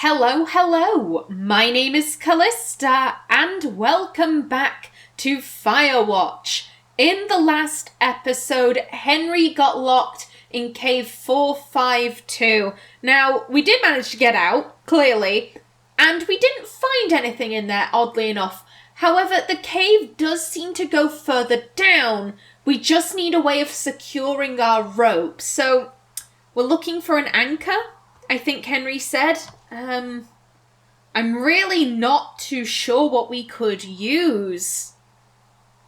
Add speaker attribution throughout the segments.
Speaker 1: Hello, my name is Callista, and welcome back to Firewatch. In the last episode, Henry got locked in cave 452. Now, we did manage to get out, clearly, and we didn't find anything in there, oddly enough. However, the cave does seem to go further down. We just need a way of securing our rope, so we're looking for an anchor, I think Henry said. I'm really not too sure what we could use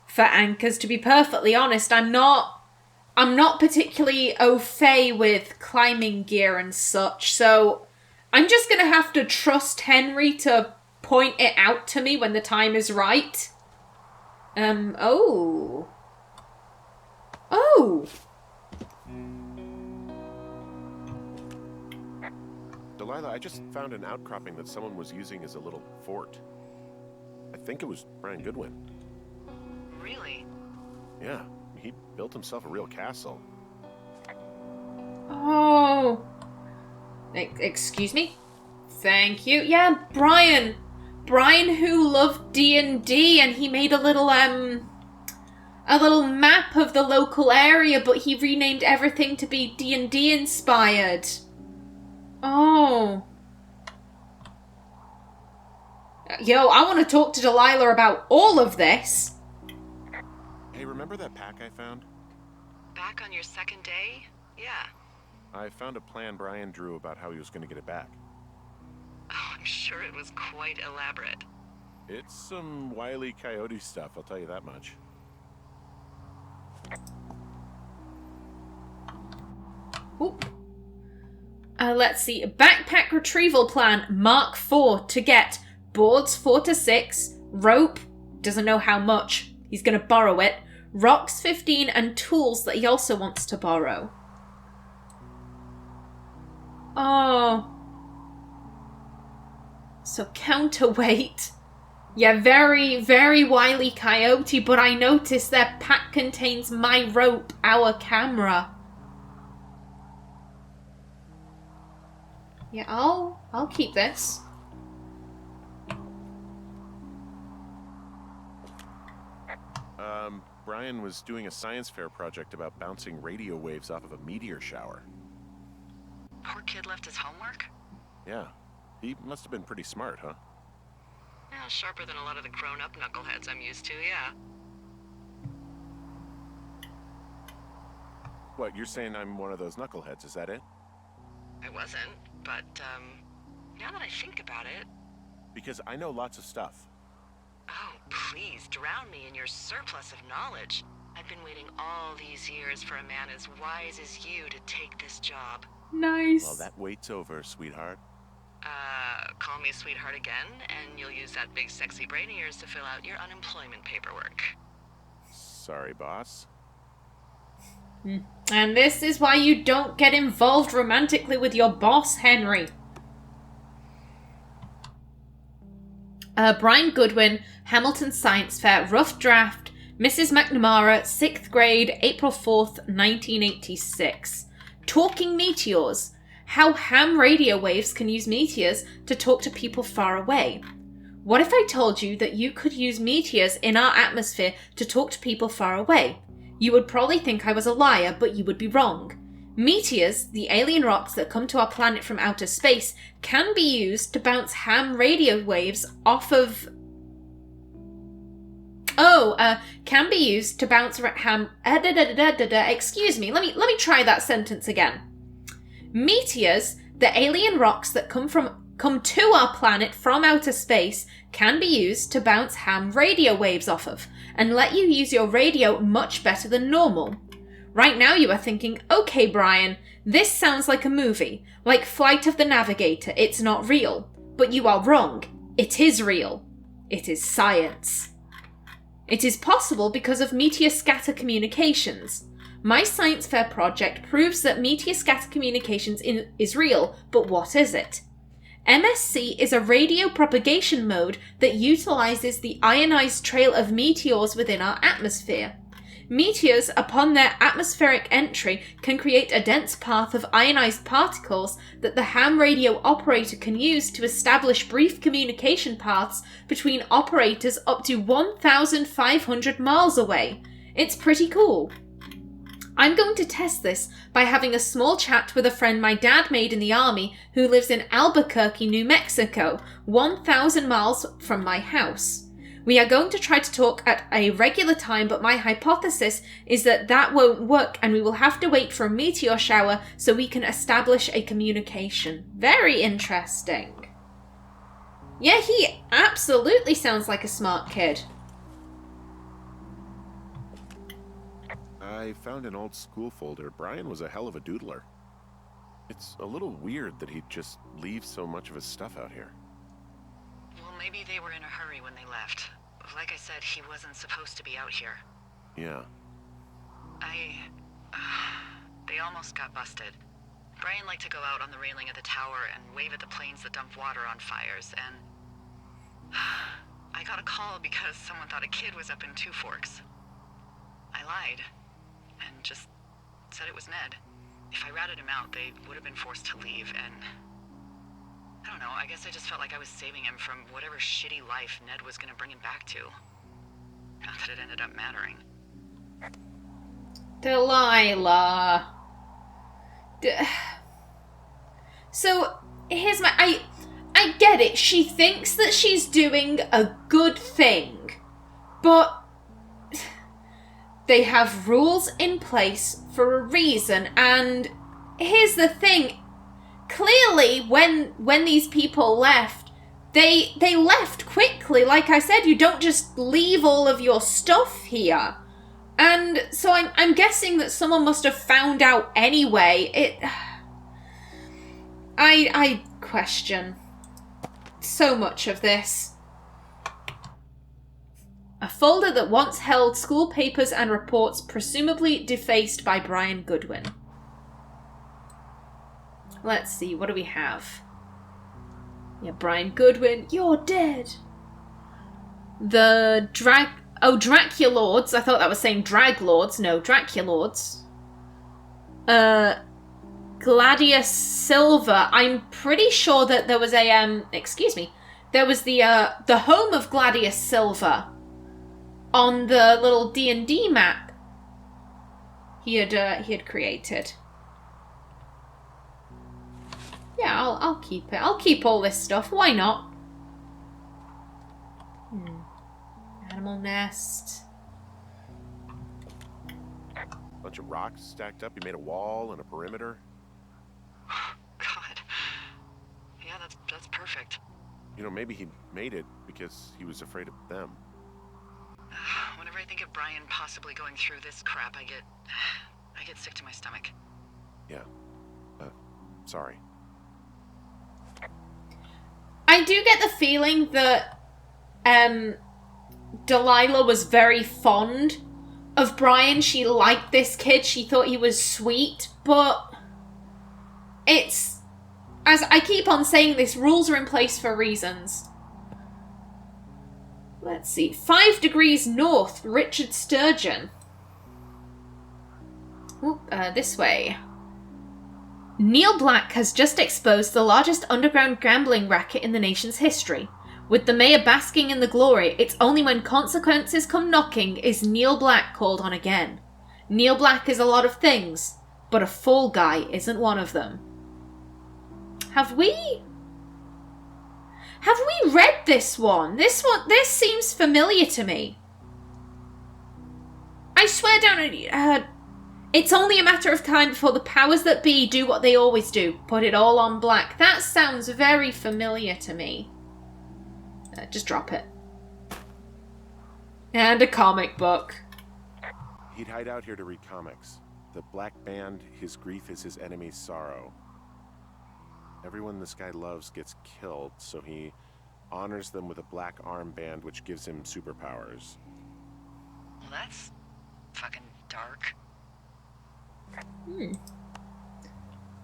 Speaker 1: for anchors, to be perfectly honest. I'm not particularly au fait with climbing gear and such, so I'm just gonna have to trust Henry to point it out to me when the time is right. Oh.
Speaker 2: Delilah, I just found an outcropping that someone was using as a little fort. I think it was Brian Goodwin.
Speaker 3: Really?
Speaker 2: Yeah, he built himself a real castle.
Speaker 1: Oh. Excuse me? Thank you. Yeah, Brian. Brian who loved D&D, and he made a little map of the local area, but he renamed everything to be D&D inspired. Oh. Yo, I want to talk to Delilah about all of this.
Speaker 2: Hey, remember that pack I found?
Speaker 3: Back on your second day? Yeah.
Speaker 2: I found a plan Brian drew about how he was going to get it back.
Speaker 3: Oh, I'm sure it was quite elaborate.
Speaker 2: It's some Wile E. Coyote stuff, I'll tell you that much.
Speaker 1: Oop. Let's see. Backpack retrieval plan Mark 4 to get boards 4 to 6, rope, doesn't know how much, he's going to borrow it, rocks 15, and tools that he also wants to borrow. Oh. So counterweight. Yeah, very, very Wile E. Coyote, but I noticed their pack contains my rope, our camera. Yeah, I'll keep this.
Speaker 2: Brian was doing a science fair project about bouncing radio waves off of a meteor shower.
Speaker 3: Poor kid left his homework?
Speaker 2: Yeah, he must have been pretty smart, huh?
Speaker 3: Yeah, sharper than a lot of the grown-up knuckleheads I'm used to, yeah.
Speaker 2: What, you're saying I'm one of those knuckleheads, is that it?
Speaker 3: I wasn't, but, now that I think about it...
Speaker 2: Because I know lots of stuff.
Speaker 3: Oh, please, drown me in your surplus of knowledge. I've been waiting all these years for a man as wise as you to take this job.
Speaker 1: Nice.
Speaker 2: Well, that wait's over, sweetheart.
Speaker 3: Call me sweetheart again, and you'll use that big sexy brain of yours to fill out your unemployment paperwork.
Speaker 2: Sorry, boss.
Speaker 1: And this is why you don't get involved romantically with your boss, Henry. Brian Goodwin, Hamilton Science Fair, rough draft, Mrs. McNamara, 6th grade, April 4th, 1986. Talking meteors. How ham radio waves can use meteors to talk to people far away. What if I told you that you could use meteors in our atmosphere to talk to people far away? You would probably think I was a liar, but you would be wrong. Meteors, the alien rocks that come to our planet from outer space, can be used to bounce ham radio waves off of... can be used to bounce ham... Excuse me, let me try that sentence again. Meteors, the alien rocks that come to our planet from outer space, can be used to bounce ham radio waves off of, and let you use your radio much better than normal. Right now you are thinking, okay Brian, this sounds like a movie, like Flight of the Navigator, it's not real. But you are wrong. It is real. It is science. It is possible because of meteor scatter communications. My science fair project proves that meteor scatter communications is real, but what is it? MSC is a radio propagation mode that utilizes the ionized trail of meteors within our atmosphere. Meteors, upon their atmospheric entry, can create a dense path of ionized particles that the ham radio operator can use to establish brief communication paths between operators up to 1,500 miles away. It's pretty cool. I'm going to test this by having a small chat with a friend my dad made in the army who lives in Albuquerque, New Mexico, 1,000 miles from my house. We are going to try to talk at a regular time, but my hypothesis is that that won't work and we will have to wait for a meteor shower so we can establish a communication. Very interesting. Yeah, he absolutely sounds like a smart kid.
Speaker 2: I found an old school folder. Brian was a hell of a doodler. It's a little weird that he'd just leave so much of his stuff out here.
Speaker 3: Well, maybe they were in a hurry when they left. Like I said, he wasn't supposed to be out here.
Speaker 2: Yeah.
Speaker 3: They almost got busted. Brian liked to go out on the railing of the tower and wave at the planes that dumped water on fires, and I got a call because someone thought a kid was up in Two Forks. I lied, and just said it was Ned. If I ratted him out, they would have been forced to leave, and I don't know, I guess I just felt like I was saving him from whatever shitty life Ned was gonna bring him back to. Not that it ended up mattering.
Speaker 1: Delilah. So, here's my... I get it. She thinks that she's doing a good thing. But they have rules in place for a reason. And here's the thing. Clearly, when these people left, they left quickly. Like I said, you don't just leave all of your stuff here. And so I'm guessing that someone must have found out anyway. I question so much of this. A folder that once held school papers and reports presumably defaced by Brian Goodwin. Let's see, what do we have? Yeah, Brian Goodwin, you're dead. The Draculords. I thought that was saying Draglords. No, Draculords. Gladius Silver. I'm pretty sure that there was a, there was the home of Gladius Silver on the little D&D map he had created. Yeah, I'll keep it. I'll keep all this stuff. Why not? Animal nest.
Speaker 2: Bunch of rocks stacked up. You made a wall and a perimeter.
Speaker 3: God. Yeah, that's perfect.
Speaker 2: You know, maybe he made it because he was afraid of them.
Speaker 3: Whenever I think of Brian possibly going through this crap, I get sick to my stomach.
Speaker 2: Yeah. Sorry.
Speaker 1: I do get the feeling that Delilah was very fond of Brian. She liked this kid. She thought he was sweet, but it's, as I keep on saying this, rules are in place for reasons. Let's see. 5 degrees north, Richard Sturgeon. This way. Neil Black has just exposed the largest underground gambling racket in the nation's history. With the mayor basking in the glory, it's only when consequences come knocking is Neil Black called on again. Neil Black is a lot of things, but a fall guy isn't one of them. Have we read this one? This seems familiar to me. I swear down, it's only a matter of time before the powers that be do what they always do, put it all on Black. That sounds very familiar to me. Just drop it. And a comic book.
Speaker 2: He'd hide out here to read comics. The Black Band, his grief is his enemy's sorrow. Everyone this guy loves gets killed, so he honors them with a black armband which gives him superpowers.
Speaker 3: Well, that's fucking dark.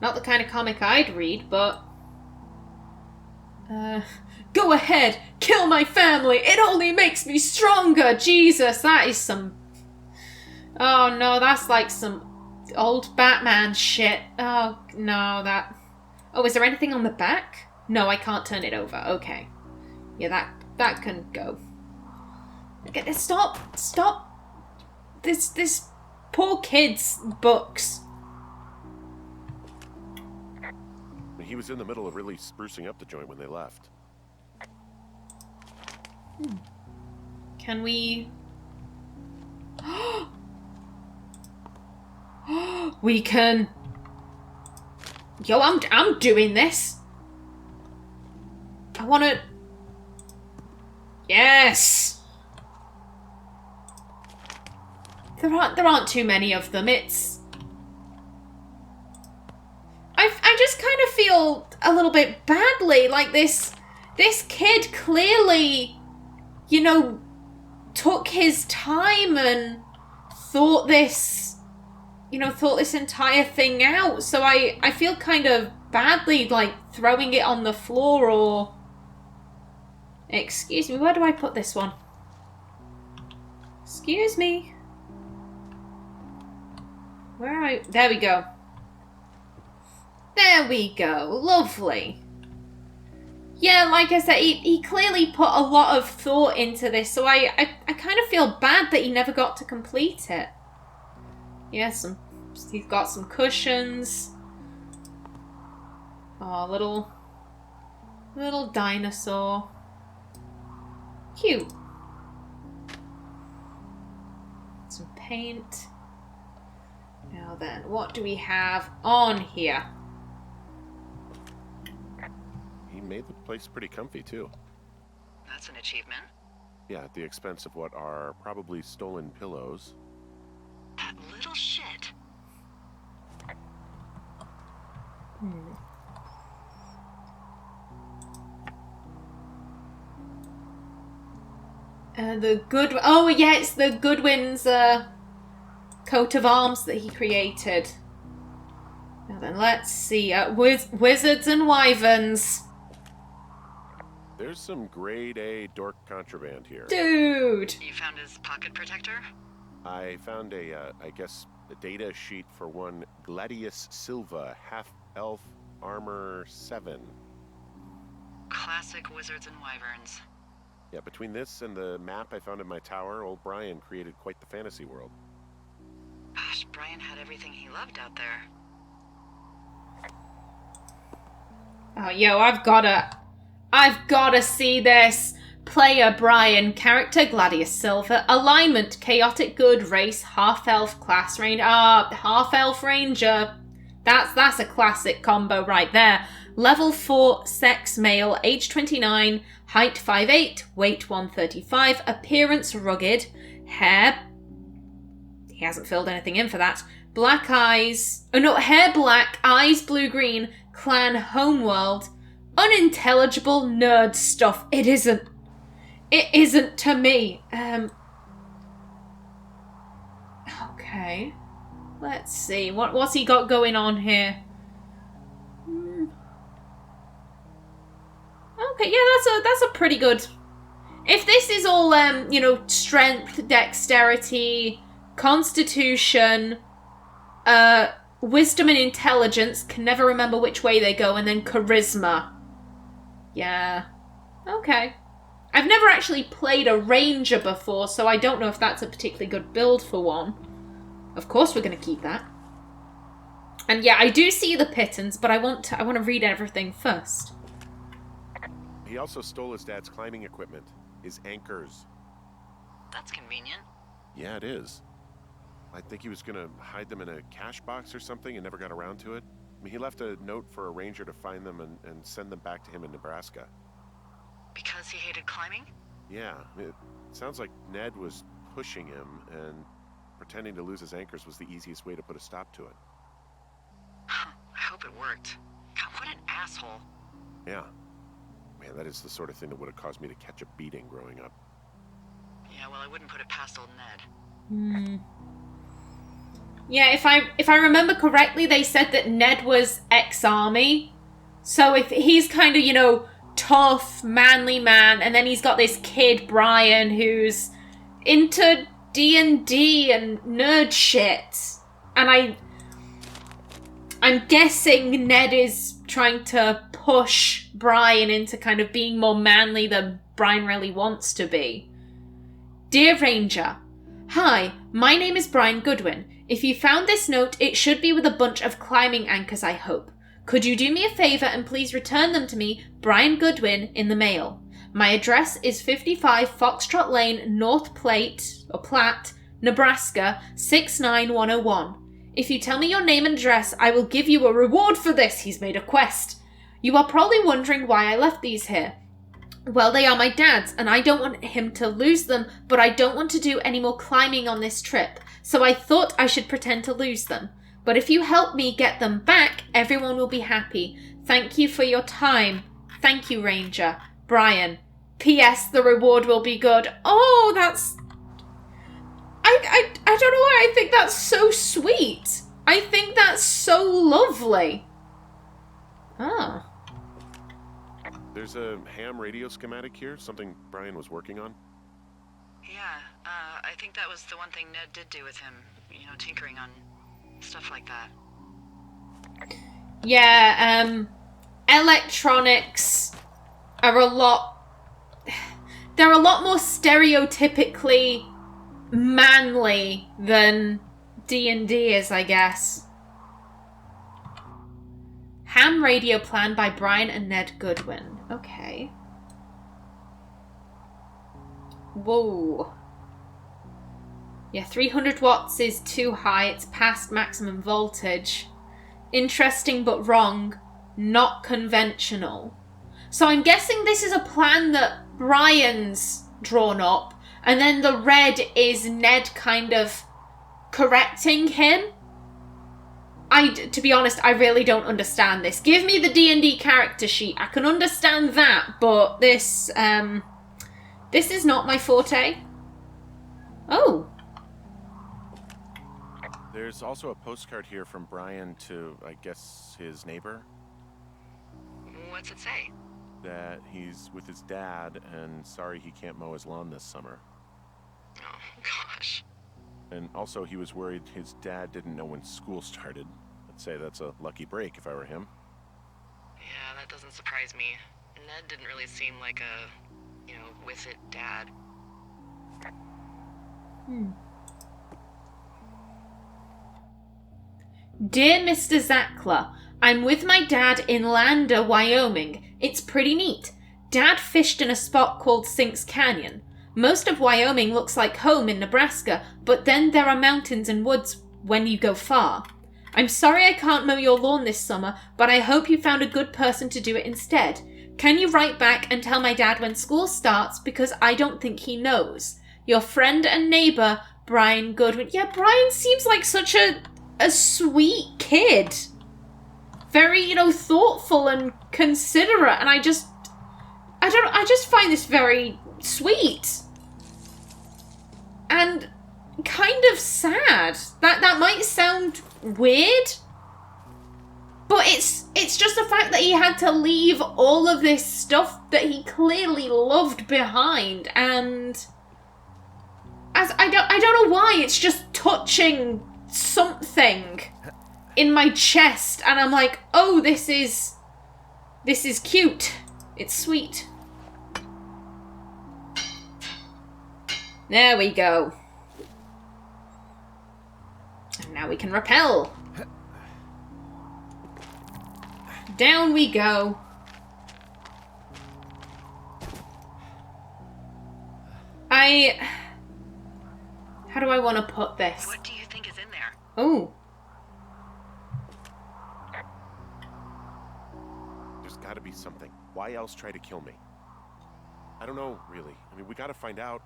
Speaker 1: Not the kind of comic I'd read, but... Go ahead, kill my family, it only makes me stronger, Jesus, that is some... Oh no, that's like some old Batman shit. Oh no, that... Oh, is there anything on the back? No, I can't turn it over. Okay. Yeah, that can go. Okay, stop. This poor kid's books.
Speaker 2: He was in the middle of really sprucing up the joint when they left.
Speaker 1: Can we... We can... Yo, I'm doing this. I want to... Yes! There aren't too many of them. It's... I just kind of feel a little bit badly. Like this kid clearly, you know, took his time and thought this entire thing out. So I feel kind of badly, like throwing it on the floor or... Excuse me, where do I put this one? Excuse me. There we go. There we go. Lovely. Yeah, like I said, he clearly put a lot of thought into this, so I kind of feel bad that he never got to complete it. Yeah, he's got some cushions. Oh, little dinosaur. Cute. Some paint. Now then, what do we have on here?
Speaker 2: He made the place pretty comfy, too.
Speaker 3: That's an achievement.
Speaker 2: Yeah, at the expense of what are probably stolen pillows.
Speaker 3: That little shit. Oh yeah, it's the Goodwin's coat of arms that he created. Now then, let's see. Wizards and Wyverns.
Speaker 2: There's some grade A Dork contraband here.
Speaker 1: Dude!
Speaker 3: You found his pocket protector?
Speaker 2: I found a data sheet for one Gladius Silva, half-elf armor 7.
Speaker 3: Classic Wizards and Wyverns.
Speaker 2: Yeah, between this and the map I found in my tower, old Brian created quite the fantasy world.
Speaker 3: Gosh, Brian had everything he loved out there.
Speaker 1: Oh, yo, I've gotta see this. Player Brian, character Gladius Silver, alignment chaotic good, race half-elf, class range, half-elf ranger. That's a classic combo right there. Level 4, sex male, age 29, height 5'8", weight 135, appearance rugged, hair... He hasn't filled anything in for that. Black eyes... Oh no, hair black, eyes blue-green, clan homeworld, unintelligible nerd stuff. It isn't to me. Okay. Let's see. What's he got going on here? Okay, yeah, that's a pretty good... If this is all, strength, dexterity, constitution, wisdom and intelligence, can never remember which way they go, and then charisma. Yeah. Okay. I've never actually played a ranger before, so I don't know if that's a particularly good build for one. Of course we're going to keep that. And yeah, I do see the pittance, but I want to read everything first.
Speaker 2: He also stole his dad's climbing equipment, his anchors.
Speaker 3: That's convenient.
Speaker 2: Yeah, it is. I think he was going to hide them in a cash box or something and never got around to it. I mean, he left a note for a ranger to find them and send them back to him in Nebraska.
Speaker 3: Because he hated climbing?
Speaker 2: Yeah, it sounds like Ned was pushing him, and pretending to lose his anchors was the easiest way to put a stop to it.
Speaker 3: I hope it worked. God, what an asshole.
Speaker 2: Yeah. Man, that is the sort of thing that would have caused me to catch a beating growing up.
Speaker 3: Yeah, well, I wouldn't put it past old Ned.
Speaker 1: Yeah, if I remember correctly, they said that Ned was ex-army. So if he's kind of, tough, manly man, and then he's got this kid, Brian, who's into D&D and nerd shit. And I'm guessing Ned is trying to push Brian into kind of being more manly than Brian really wants to be. Dear Ranger, hi, my name is Brian Goodwin. If you found this note, it should be with a bunch of climbing anchors, I hope. Could you do me a favour and please return them to me, Brian Goodwin, in the mail? My address is 55 Foxtrot Lane, North Platte, Nebraska, 69101. If you tell me your name and address, I will give you a reward for this. He's made a quest. You are probably wondering why I left these here. Well, they are my dad's, and I don't want him to lose them, but I don't want to do any more climbing on this trip, so I thought I should pretend to lose them. But if you help me get them back, everyone will be happy. Thank you for your time. Thank you, Ranger. Brian. P.S. The reward will be good. Oh, that's... I don't know why I think that's so sweet. I think that's so lovely. Ah.
Speaker 2: There's a ham radio schematic here, something Brian was working on.
Speaker 3: Yeah, I think that was the one thing Ned did do with him. You know, tinkering on stuff like that.
Speaker 1: Yeah, electronics are a lot... They're a lot more stereotypically manly than D&D is, I guess. Ham radio plan by Brian and Ned Goodwin. Okay. Whoa. Yeah, 300 watts is too high. It's past maximum voltage. Interesting but wrong. Not conventional. So I'm guessing this is a plan that Brian's drawn up, and then the red is Ned kind of correcting him. To be honest, I really don't understand this. Give me the D&D character sheet. I can understand that, but this is not my forte. Oh.
Speaker 2: There's also a postcard here from Brian to, I guess, his neighbor.
Speaker 3: What's it say?
Speaker 2: That he's with his dad and sorry he can't mow his lawn this summer.
Speaker 3: Oh, gosh.
Speaker 2: And also he was worried his dad didn't know when school started. I'd say that's a lucky break if I were him.
Speaker 3: Yeah, that doesn't surprise me. Ned didn't really seem like a, with it dad.
Speaker 1: Dear Mr. Zackler, I'm with my dad in Lander, Wyoming. It's pretty neat. Dad fished in a spot called Sinks Canyon. Most of Wyoming looks like home in Nebraska, but then there are mountains and woods when you go far. I'm sorry I can't mow your lawn this summer, but I hope you found a good person to do it instead. Can you write back and tell my dad when school starts, because I don't think he knows. Your friend and neighbor, Brian Goodwin. Yeah, Brian seems like such a sweet kid. Very, thoughtful and considerate, and I just find this very sweet. And kind of sad. That might sound weird, but it's just the fact that he had to leave all of this stuff that he clearly loved behind, and as I don't know why, it's just touching something in my chest, and I'm like, oh, this is cute. It's sweet. There we go. And now we can rappel. Down we go. How do I want to put this?
Speaker 3: What do you think is in there?
Speaker 1: Oh.
Speaker 2: There's gotta be something. Why else try to kill me? I don't know, really. I mean, we gotta find out.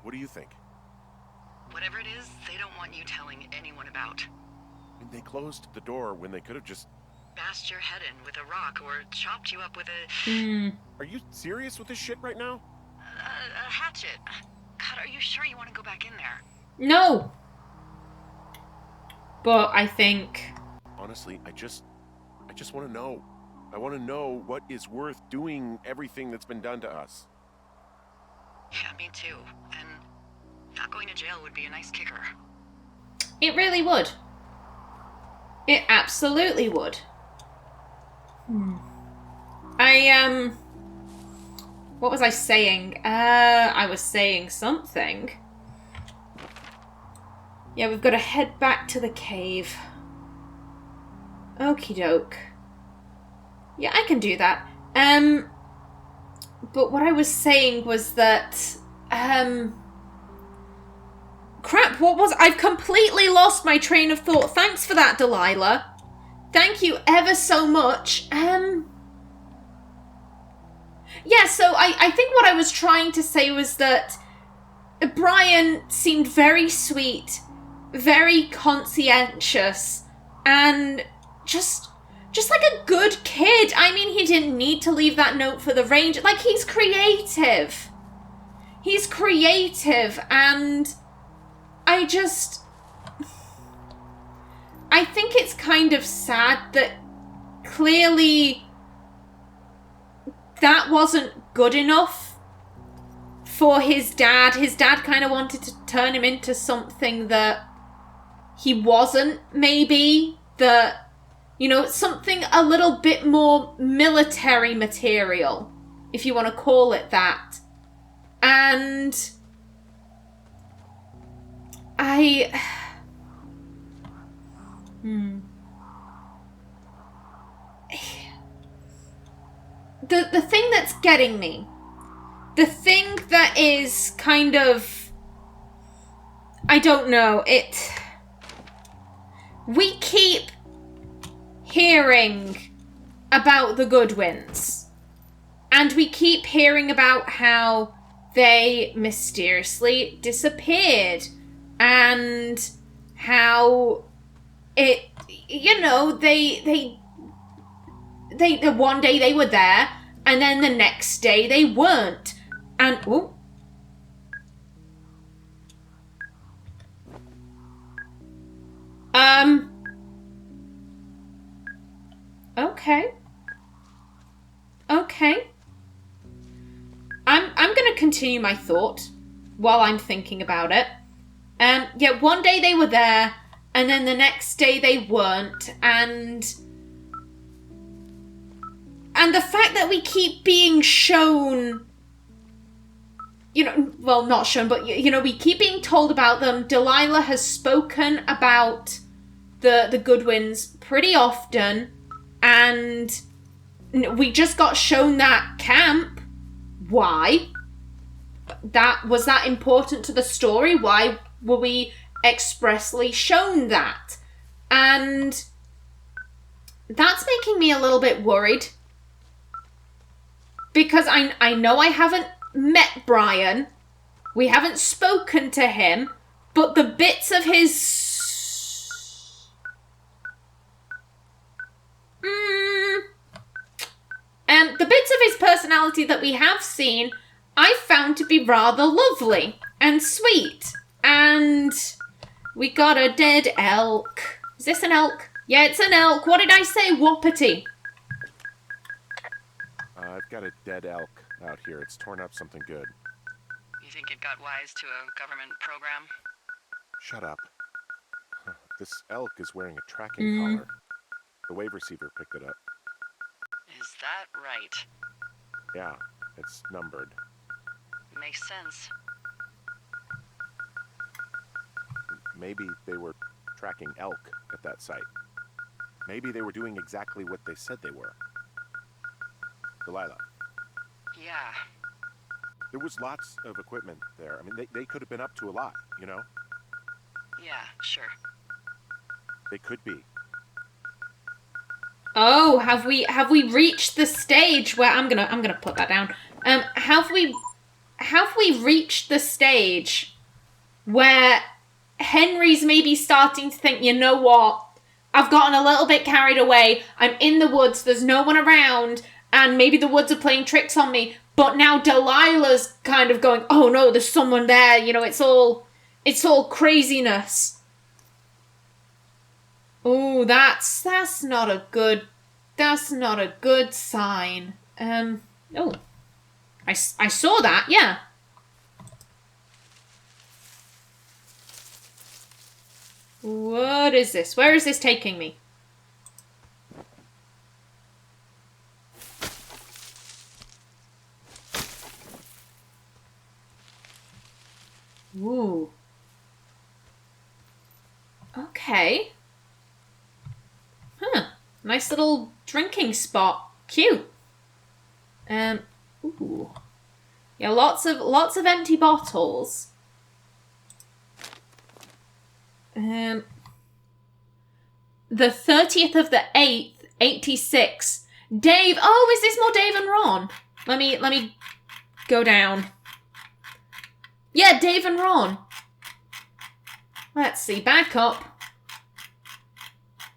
Speaker 2: What do you think?
Speaker 3: Whatever it is, they don't want you telling anyone about.
Speaker 2: I mean, they closed the door when they could have just...
Speaker 3: bashed your head in with a rock or chopped you up with a...
Speaker 2: Are you serious with this shit right now?
Speaker 3: A hatchet. God, are you sure you want to go back in there?
Speaker 1: No. But I think...
Speaker 2: Honestly, I just want to know. I want to know what is worth doing everything that's been done to us.
Speaker 3: Yeah, me too. And Not going to jail would be a nice kicker.
Speaker 1: It really would. It absolutely would. What was I saying? I was saying something. Yeah, we've got to head back to the cave. Okie doke. Yeah, I can do that. But what I was saying was that, crap, what was... I've completely lost my train of thought. Thanks for that, Delilah. Thank you ever so much. Yeah, so I think what I was trying to say was that Brian seemed very sweet, very conscientious, and just like a good kid. I mean, he didn't need to leave that note for the ranger. Like, he's creative. He's creative, and I think it's kind of sad that clearly that wasn't good enough for his dad. His dad kind of wanted to turn him into something that he wasn't, maybe. That, you know, something a little bit more military material, if you want to call it that. And The thing that's getting me, the thing that is kind of, I don't know, we keep hearing about the Goodwins, and we keep hearing about how they mysteriously disappeared, and how it, you know, they one day they were there, and then the next day they weren't. And, ooh. Okay. Okay. I'm gonna continue my thought while I'm thinking about it. Yeah, one day they were there, and then the next day they weren't, and the fact that we keep being shown, you know, well, not shown, but, you know, we keep being told about them. Delilah has spoken about the Goodwins pretty often, and we just got shown that camp. Why? Was that important to the story? Why were we expressly shown that? And that's making me a little bit worried. Because I know I haven't met Brian. We haven't spoken to him. But the bits of his... the bits of his personality that we have seen, I found to be rather lovely and sweet. And we got a dead elk. Is this an elk? Yeah, it's an elk. What did I say? Wapiti.
Speaker 2: I've got a dead elk out here. It's torn up something good.
Speaker 3: You think it got wise to a government program?
Speaker 2: Shut up. This elk is wearing a tracking collar. The wave receiver picked it up.
Speaker 3: Is that right?
Speaker 2: Yeah, it's numbered.
Speaker 3: Makes sense.
Speaker 2: Maybe they were tracking elk at that site. Maybe they were doing exactly what they said they were. Delilah.
Speaker 3: Yeah.
Speaker 2: There was lots of equipment there. I mean, they could have been up to a lot, you know?
Speaker 3: Yeah, sure.
Speaker 2: They could be.
Speaker 1: Oh, have we reached the stage where I'm gonna put that down. Have we reached the stage where Henry's maybe starting to think, you know what? I've gotten a little bit carried away. I'm in the woods. There's no one around. And maybe the woods are playing tricks on me. But now Delilah's kind of going, oh no, there's someone there. You know, it's all craziness. Oh, that's not a good sign. Oh, I saw that, yeah. What is this? Where is this taking me? Ooh. Okay. Huh. Nice little drinking spot. Cute. Ooh. Yeah, lots of empty bottles. The 30th of the 8th, 86. Dave. Oh, is this more Dave and Ron? Let me go down. Yeah, Dave and Ron. Let's see. Back up.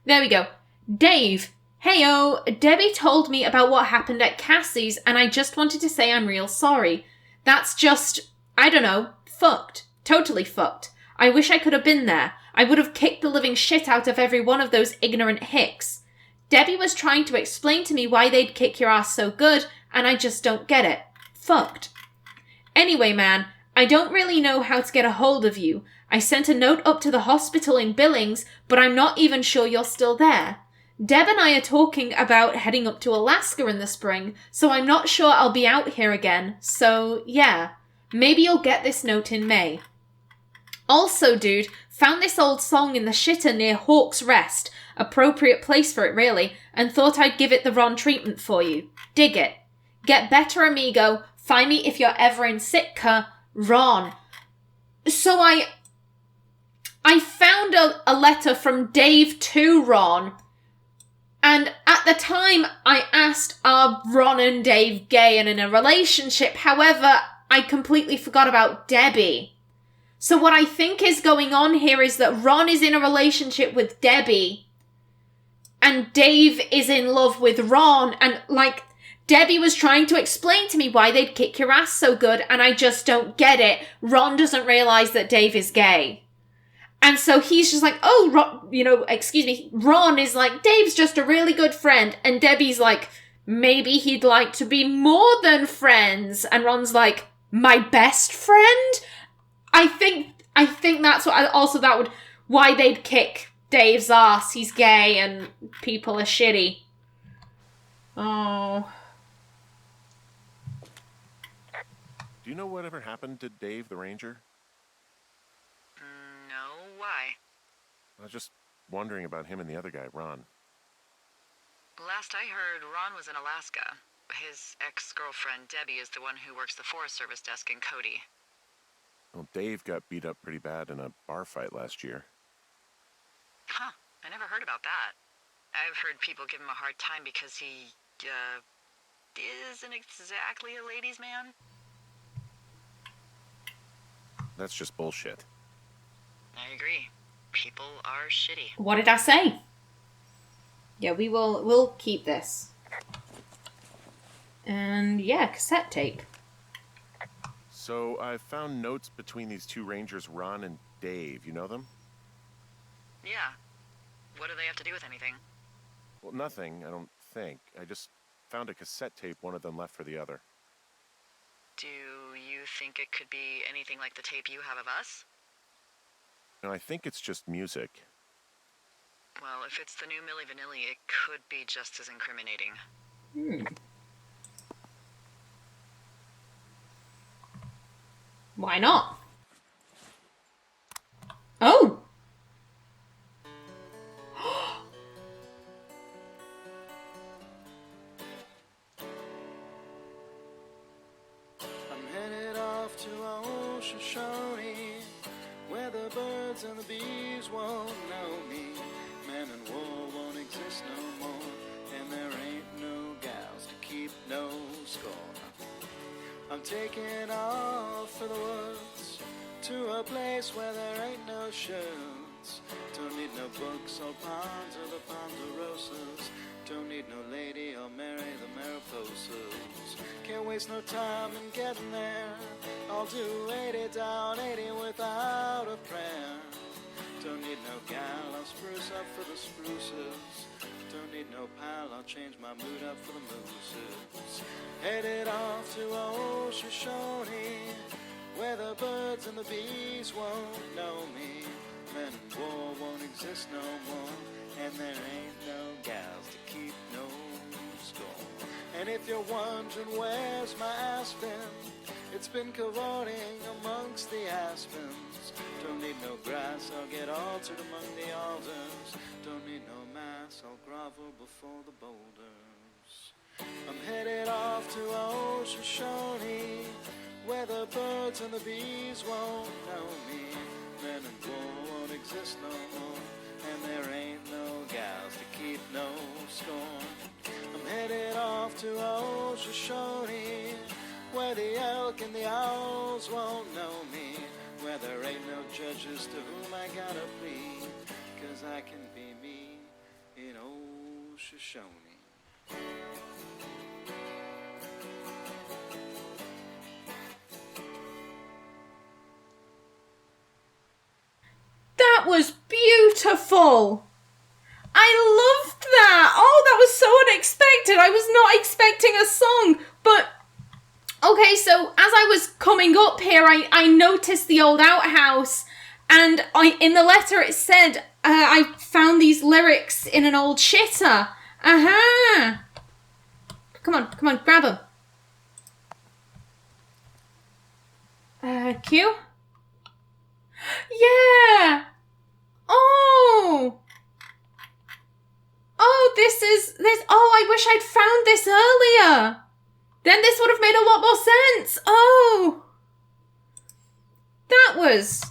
Speaker 1: There we go. Dave. Heyo, Debbie told me about what happened at Cassie's, and I just wanted to say I'm real sorry. That's just, I don't know, fucked. Totally fucked. I wish I could have been there. I would have kicked the living shit out of every one of those ignorant hicks. Debbie was trying to explain to me why they'd kick your ass so good, and I just don't get it. Fucked. Anyway, man, I don't really know how to get a hold of you. I sent a note up to the hospital in Billings, but I'm not even sure you're still there. Deb and I are talking about heading up to Alaska in the spring, so I'm not sure I'll be out here again. So, yeah. Maybe you'll get this note in May. Also, dude, found this old song in the shitter near Hawk's Rest. Appropriate place for it, really, and thought I'd give it the Ron treatment for you. Dig it. Get better, amigo. Find me if you're ever in Sitka. Ron. So I found a letter from Dave to Ron. And at the time, I asked, are Ron and Dave gay and in a relationship? However, I completely forgot about Debbie. So what I think is going on here is that Ron is in a relationship with Debbie. And Dave is in love with Ron. And, like, Debbie was trying to explain to me why they'd kick your ass so good, and I just don't get it. Ron doesn't realize that Dave is gay. And so he's just like, oh, Ron is like, Dave's just a really good friend. And Debbie's like, maybe he'd like to be more than friends. And Ron's like, my best friend? I think that's what, why they'd kick Dave's ass. He's gay and people are shitty. Oh.
Speaker 2: Do you know whatever happened to Dave the Ranger?
Speaker 3: No, why?
Speaker 2: I was just wondering about him and the other guy, Ron.
Speaker 3: Last I heard, Ron was in Alaska. His ex-girlfriend, Debbie, is the one who works the Forest Service desk in Cody.
Speaker 2: Well, Dave got beat up pretty bad in a bar fight last year.
Speaker 3: Huh, I never heard about that. I've heard people give him a hard time because he, isn't exactly a ladies' man.
Speaker 2: That's just bullshit.
Speaker 3: I agree. People are shitty.
Speaker 1: What did I say? Yeah, we'll keep this. And yeah, cassette tape.
Speaker 2: So I found notes between these two rangers, Ron and Dave. You know them?
Speaker 3: Yeah. What do they have to do with anything?
Speaker 2: Well, nothing, I don't think. I just found a cassette tape one of them left for the other.
Speaker 3: Do you think it could be anything like the tape you have of us?
Speaker 2: No, I think it's just music.
Speaker 3: Well, if it's the new Milli Vanilli, it could be just as incriminating.
Speaker 1: Why not? Oh!
Speaker 4: I'm headed off to Shoshone, where the birds and the bees won't know me. Man and war won't exist no more, and there ain't no gals to keep no score. I'm taking off for the woods, to a place where there ain't no shoots. Don't need no books or ponds or the ponderosas. Don't need no lady or marry the Mariposas. Can't waste no time in getting there. I'll do 80 down, 80 without a prayer. Don't need no gal, I'll spruce up for the spruces. Don't need no pal, I'll change my mood up for the mooses. Headed off to Shoshone, where the birds and the bees won't know me. Men and war won't exist no more, and there ain't no gals to keep no score. And if you're wondering where's my aspen, it's been cavorting amongst the aspens. Don't need no grass, I'll get altered among the alders. Don't need no mass, I'll grovel before the boulders. I'm headed off to old Shoshone, where the birds and the bees won't know me. Men and war won't exist no more, and there ain't no gals to keep no scorn. I'm headed off to old Shoshone, where the elk and the owls won't know me, where there ain't no judges to whom I gotta plead, 'cause I can be me in old Shoshone.
Speaker 1: That was beautiful. I loved that. Oh, that was so unexpected. I was not expecting a song. But, okay, so as I was coming up here, I noticed the old outhouse. And in the letter it said, I found these lyrics in an old shitter. Aha. Come on, grab them. Q? Yeah. Oh, this. Oh, I wish I'd found this earlier. Then this would have made a lot more sense. Oh. That was.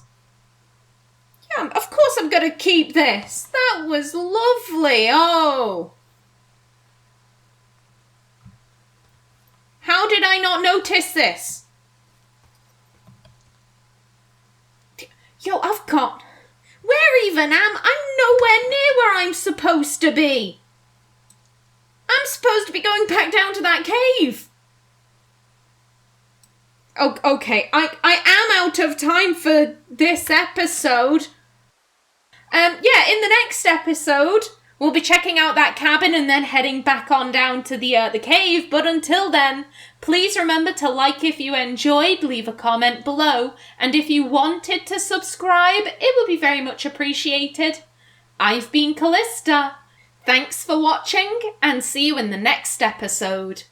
Speaker 1: Yeah, of course I'm going to keep this. That was lovely. Oh. How did I not notice this? Yo, I've got... Where even am I? I'm nowhere near where I'm supposed to be. I'm supposed to be going back down to that cave. Oh, okay, I am out of time for this episode. Yeah, in the next episode, we'll be checking out that cabin and then heading back on down to the cave. But until then, please remember to like if you enjoyed, leave a comment below, and if you wanted to subscribe, it would be very much appreciated. I've been Callista. Thanks for watching, and see you in the next episode.